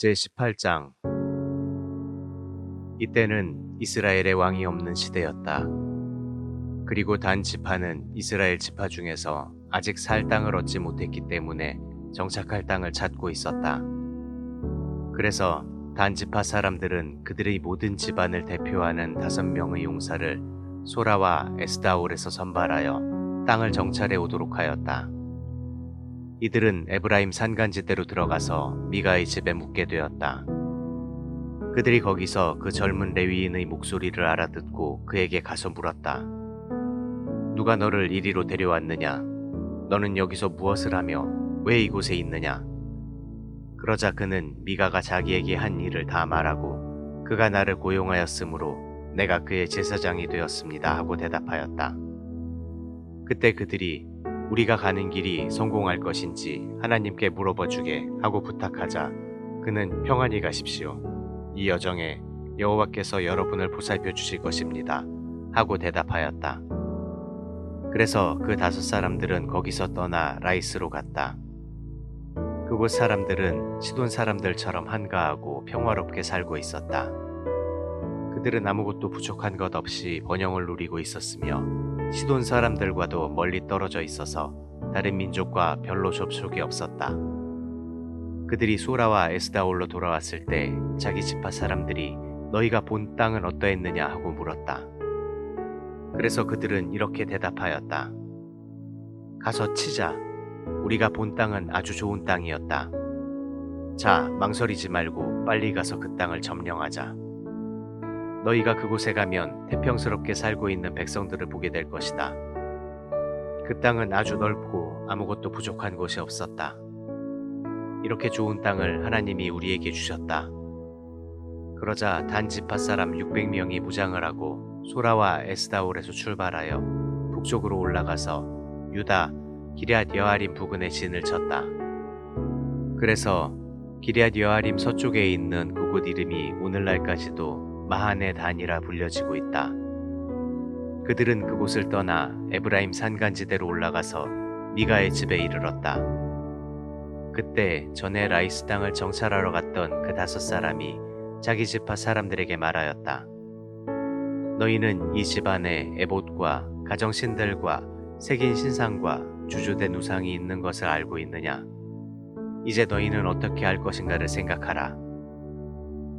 제18장. 이때는 이스라엘의 왕이 없는 시대였다. 그리고 단 지파는 이스라엘 지파 중에서 아직 살 땅을 얻지 못했기 때문에 정착할 땅을 찾고 있었다. 그래서 단 지파 사람들은 그들의 모든 집안을 대표하는 5명의 용사를 소라와 에스다올에서 선발하여 땅을 정찰해 오도록 하였다. 이들은 에브라임 산간지대로 들어가서 미가의 집에 묵게 되었다. 그들이 거기서 그 젊은 레위인의 목소리를 알아듣고 그에게 가서 물었다. 누가 너를 이리로 데려왔느냐? 너는 여기서 무엇을 하며 왜 이곳에 있느냐? 그러자 그는 미가가 자기에게 한 일을 다 말하고 그가 나를 고용하였으므로 내가 그의 제사장이 되었습니다 하고 대답하였다. 그때 그들이 우리가 가는 길이 성공할 것인지 하나님께 물어봐 주게 하고 부탁하자 그는 평안히 가십시오. 이 여정에 여호와께서 여러분을 보살펴 주실 것입니다 하고 대답하였다. 그래서 그 5사람들은 거기서 떠나 라이스로 갔다. 그곳 사람들은 시돈 사람들처럼 한가하고 평화롭게 살고 있었다. 그들은 아무것도 부족한 것 없이 번영을 누리고 있었으며 시돈 사람들과도 멀리 떨어져 있어서 다른 민족과 별로 접촉이 없었다. 그들이 소라와 에스다올로 돌아왔을 때 자기 지파 사람들이 너희가 본 땅은 어떠했느냐 하고 물었다. 그래서 그들은 이렇게 대답하였다. 가서 치자. 우리가 본 땅은 아주 좋은 땅이었다. 자, 망설이지 말고 빨리 가서 그 땅을 점령하자. 너희가 그곳에 가면 태평스럽게 살고 있는 백성들을 보게 될 것이다. 그 땅은 아주 넓고 아무것도 부족한 곳이 없었다. 이렇게 좋은 땅을 하나님이 우리에게 주셨다. 그러자 단 지파 사람 600명이 무장을 하고 소라와 에스다올에서 출발하여 북쪽으로 올라가서 유다 기럇 여아림 부근에 진을 쳤다. 그래서 기럇 여아림 서쪽에 있는 그곳 이름이 오늘날까지도 마하네 단이라 불려지고 있다. 그들은 그곳을 떠나 에브라임 산간지대로 올라가서 미가의 집에 이르렀다. 그때 전에 라이스 땅을 정찰하러 갔던 그 5사람이 자기 지파 사람들에게 말하였다. 너희는 이 집안에 에봇과 가정신들과 새긴 신상과 주조된 우상이 있는 것을 알고 있느냐? 이제 너희는 어떻게 할 것인가를 생각하라.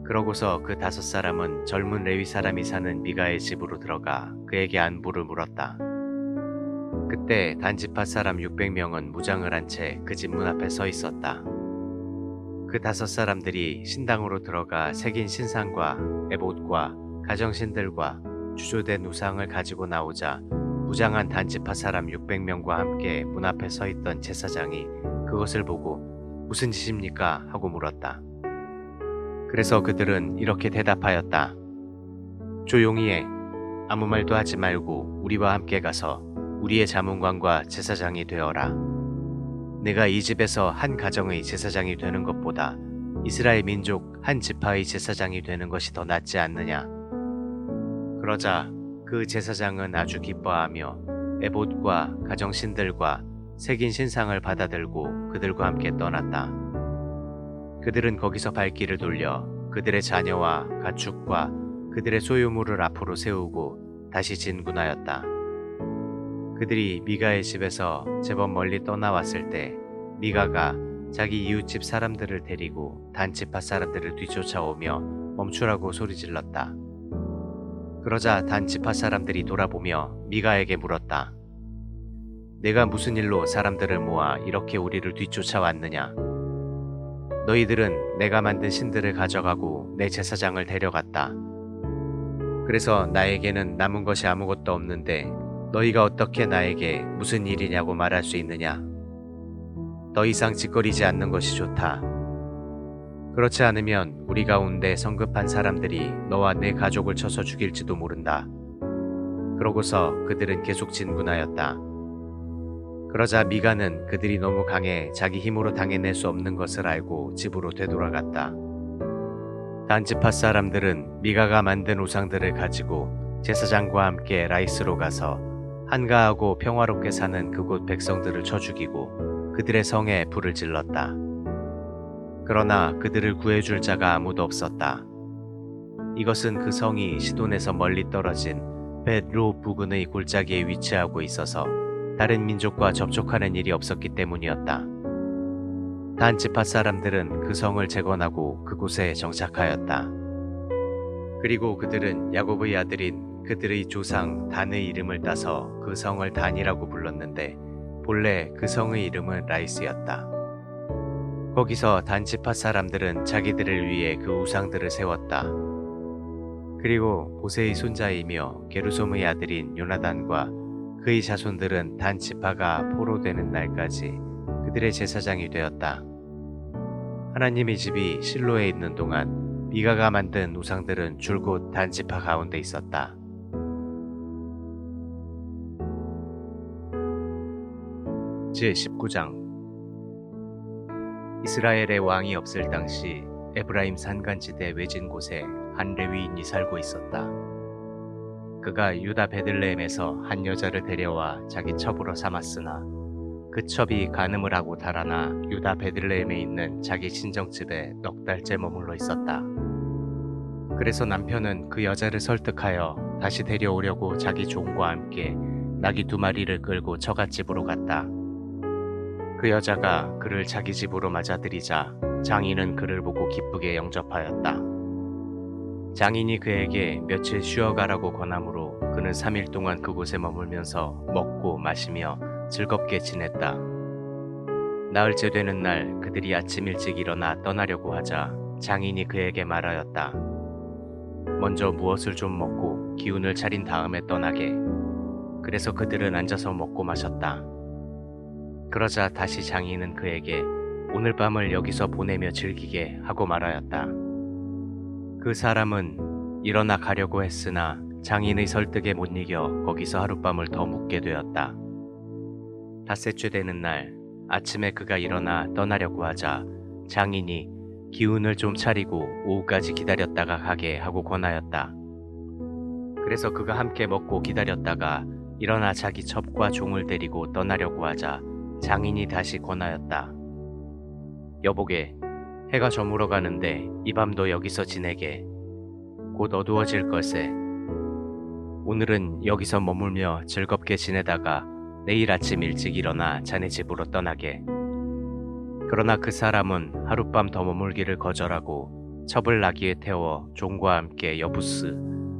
그러고서 그 5사람은 젊은 레위 사람이 사는 미가의 집으로 들어가 그에게 안부를 물었다. 그때 단지파 사람 600명은 무장을 한 채 그 집 문 앞에 서 있었다. 그 5사람들이 신당으로 들어가 새긴 신상과 에봇과 가정신들과 주조된 우상을 가지고 나오자 무장한 단지파 사람 600명과 함께 문 앞에 서 있던 제사장이 그것을 보고 무슨 짓입니까? 하고 물었다. 그래서 그들은 이렇게 대답하였다. 조용히 해. 아무 말도 하지 말고 우리와 함께 가서 우리의 자문관과 제사장이 되어라. 내가 이 집에서 한 가정의 제사장이 되는 것보다 이스라엘 민족 한 지파의 제사장이 되는 것이 더 낫지 않느냐. 그러자 그 제사장은 아주 기뻐하며 에봇과 가정신들과 새긴 신상을 받아들고 그들과 함께 떠났다. 그들은 거기서 발길을 돌려 그들의 자녀와 가축과 그들의 소유물을 앞으로 세우고 다시 진군하였다. 그들이 미가의 집에서 제법 멀리 떠나왔을 때 미가가 자기 이웃집 사람들을 데리고 단지파 사람들을 뒤쫓아오며 멈추라고 소리질렀다. 그러자 단지파 사람들이 돌아보며 미가에게 물었다. 내가 무슨 일로 사람들을 모아 이렇게 우리를 뒤쫓아왔느냐? 너희들은 내가 만든 신들을 가져가고 내 제사장을 데려갔다. 그래서 나에게는 남은 것이 아무것도 없는데 너희가 어떻게 나에게 무슨 일이냐고 말할 수 있느냐? 더 이상 짓거리지 않는 것이 좋다. 그렇지 않으면 우리 가운데 성급한 사람들이 너와 내 가족을 쳐서 죽일지도 모른다. 그러고서 그들은 계속 진군하였다. 그러자 미가는 그들이 너무 강해 자기 힘으로 당해낼 수 없는 것을 알고 집으로 되돌아갔다. 단지파 사람들은 미가가 만든 우상들을 가지고 제사장과 함께 라이스로 가서 한가하고 평화롭게 사는 그곳 백성들을 쳐 죽이고 그들의 성에 불을 질렀다. 그러나 그들을 구해줄 자가 아무도 없었다. 이것은 그 성이 시돈에서 멀리 떨어진 벳로 부근의 골짜기에 위치하고 있어서 다른 민족과 접촉하는 일이 없었기 때문이었다. 단 지파 사람들은 그 성을 재건하고 그곳에 정착하였다. 그리고 그들은 야곱의 아들인 그들의 조상 단의 이름을 따서 그 성을 단이라고 불렀는데 본래 그 성의 이름은 라이스였다. 거기서 단 지파 사람들은 자기들을 위해 그 우상들을 세웠다. 그리고 보세의 손자이며 게르솜의 아들인 요나단과 그의 자손들은 단 지파가 포로되는 날까지 그들의 제사장이 되었다. 하나님의 집이 실로에 있는 동안 미가가 만든 우상들은 줄곧 단 지파 가운데 있었다. 제19장 이스라엘의 왕이 없을 당시 에브라임 산간지대 외진 곳에 한 레위인이 살고 있었다. 그가 유다 베들레헴에서 한 여자를 데려와 자기 첩으로 삼았으나 그 첩이 간음을 하고 달아나 유다 베들레헴에 있는 자기 친정집에 넉 달째 머물러 있었다. 그래서 남편은 그 여자를 설득하여 다시 데려오려고 자기 종과 함께 나귀 2마리를 끌고 처갓집으로 갔다. 그 여자가 그를 자기 집으로 맞아들이자 장인은 그를 보고 기쁘게 영접하였다. 장인이 그에게 며칠 쉬어가라고 권하므로 그는 3일 동안 그곳에 머물면서 먹고 마시며 즐겁게 지냈다. 나흘째 되는 날 그들이 아침 일찍 일어나 떠나려고 하자 장인이 그에게 말하였다. 먼저 무엇을 좀 먹고 기운을 차린 다음에 떠나게. 그래서 그들은 앉아서 먹고 마셨다. 그러자 다시 장인은 그에게 오늘 밤을 여기서 보내며 즐기게 하고 말하였다. 그 사람은 일어나 가려고 했으나 장인의 설득에 못 이겨 거기서 하룻밤을 더 묵게 되었다. 닷새째 되는 날 아침에 그가 일어나 떠나려고 하자 장인이 기운을 좀 차리고 오후까지 기다렸다가 가게 하고 권하였다. 그래서 그가 함께 먹고 기다렸다가 일어나 자기 첩과 종을 데리고 떠나려고 하자 장인이 다시 권하였다. 여보게, 해가 저물어 가는데 이 밤도 여기서 지내게. 곧 어두워질 걸세. 오늘은 여기서 머물며 즐겁게 지내다가 내일 아침 일찍 일어나 자네 집으로 떠나게. 그러나 그 사람은 하룻밤 더 머물기를 거절하고 첩을 나귀에 태워 종과 함께 여부스,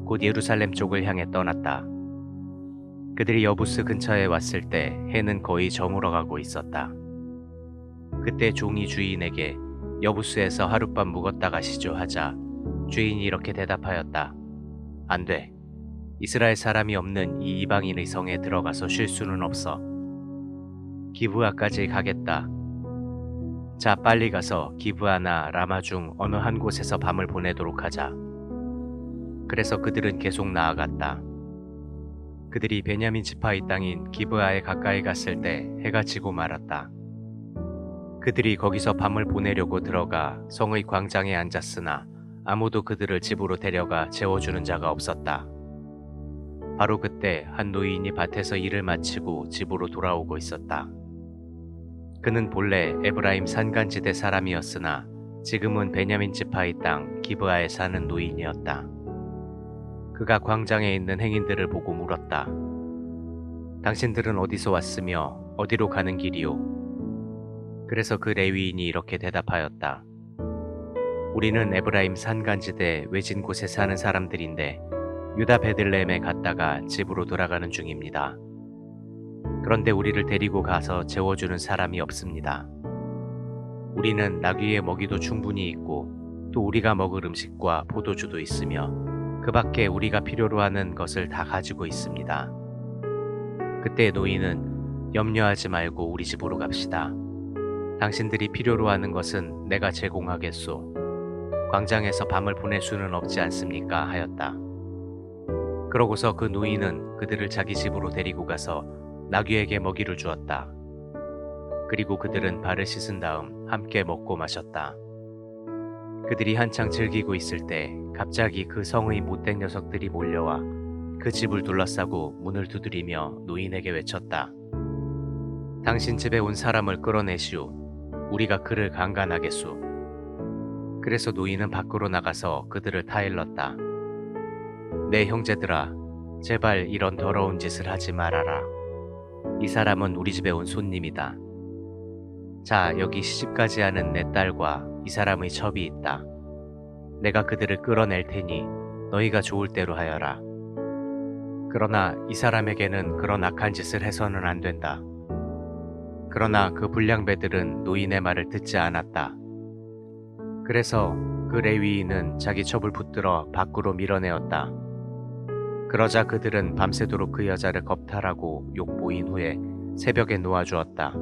곧 예루살렘 쪽을 향해 떠났다. 그들이 여부스 근처에 왔을 때 해는 거의 저물어가고 있었다. 그때 종이 주인에게 여부스에서 하룻밤 묵었다 가시죠 하자 주인이 이렇게 대답하였다. 안 돼. 이스라엘 사람이 없는 이 이방인의 성에 들어가서 쉴 수는 없어. 기브아까지 가겠다. 자, 빨리 가서 기브아나 라마 중 어느 한 곳에서 밤을 보내도록 하자. 그래서 그들은 계속 나아갔다. 그들이 베냐민 지파의 땅인 기브아에 가까이 갔을 때 해가 지고 말았다. 그들이 거기서 밤을 보내려고 들어가 성의 광장에 앉았으나 아무도 그들을 집으로 데려가 재워주는 자가 없었다. 바로 그때 한 노인이 밭에서 일을 마치고 집으로 돌아오고 있었다. 그는 본래 에브라임 산간지대 사람이었으나 지금은 베냐민 지파의 땅 기브아에 사는 노인이었다. 그가 광장에 있는 행인들을 보고 물었다. 당신들은 어디서 왔으며 어디로 가는 길이오? 그래서 그 레위인이 이렇게 대답하였다. 우리는 에브라임 산간지대 외진 곳에 사는 사람들인데 유다 베들레헴에 갔다가 집으로 돌아가는 중입니다. 그런데 우리를 데리고 가서 재워주는 사람이 없습니다. 우리는 나귀의 먹이도 충분히 있고 또 우리가 먹을 음식과 포도주도 있으며 그 밖에 우리가 필요로 하는 것을 다 가지고 있습니다. 그때 노인은 염려하지 말고 우리 집으로 갑시다. 당신들이 필요로 하는 것은 내가 제공하겠소. 광장에서 밤을 보낼 수는 없지 않습니까? 하였다. 그러고서 그 노인은 그들을 자기 집으로 데리고 가서 나귀에게 먹이를 주었다. 그리고 그들은 발을 씻은 다음 함께 먹고 마셨다. 그들이 한창 즐기고 있을 때 갑자기 그 성의 못된 녀석들이 몰려와 그 집을 둘러싸고 문을 두드리며 노인에게 외쳤다. 당신 집에 온 사람을 끌어내시오. 우리가 그를 강간하겠소. 그래서 노인은 밖으로 나가서 그들을 타일렀다. 내 형제들아, 제발 이런 더러운 짓을 하지 말아라. 이 사람은 우리 집에 온 손님이다. 자, 여기 시집가지 않은 내 딸과 이 사람의 첩이 있다. 내가 그들을 끌어낼 테니 너희가 좋을 대로 하여라. 그러나 이 사람에게는 그런 악한 짓을 해서는 안 된다. 그러나 그 불량배들은 노인의 말을 듣지 않았다. 그래서 그 레위인은 자기 첩을 붙들어 밖으로 밀어내었다. 그러자 그들은 밤새도록 그 여자를 겁탈하고 욕보인 후에 새벽에 놓아주었다.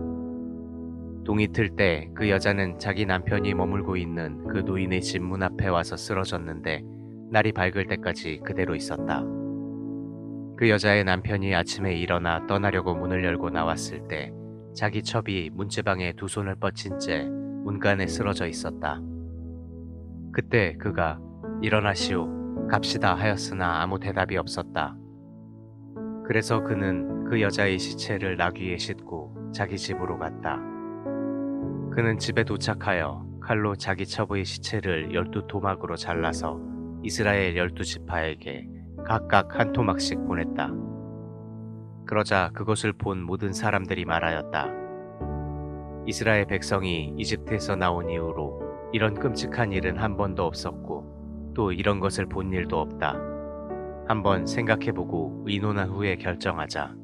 동이 틀 때 그 여자는 자기 남편이 머물고 있는 그 노인의 집 문 앞에 와서 쓰러졌는데 날이 밝을 때까지 그대로 있었다. 그 여자의 남편이 아침에 일어나 떠나려고 문을 열고 나왔을 때 자기 첩이 문지방에 두 손을 뻗친 채 문간에 쓰러져 있었다. 그때 그가 일어나시오, 갑시다 하였으나 아무 대답이 없었다. 그래서 그는 그 여자의 시체를 나귀에 싣고 자기 집으로 갔다. 그는 집에 도착하여 칼로 자기 첩의 시체를 12토막으로 잘라서 이스라엘 12지파에게 각각 한 토막씩 보냈다. 그러자 그것을 본 모든 사람들이 말하였다. 이스라엘 백성이 이집트에서 나온 이후로 이런 끔찍한 일은 한 번도 없었고 또 이런 것을 본 일도 없다. 한번 생각해보고 의논한 후에 결정하자.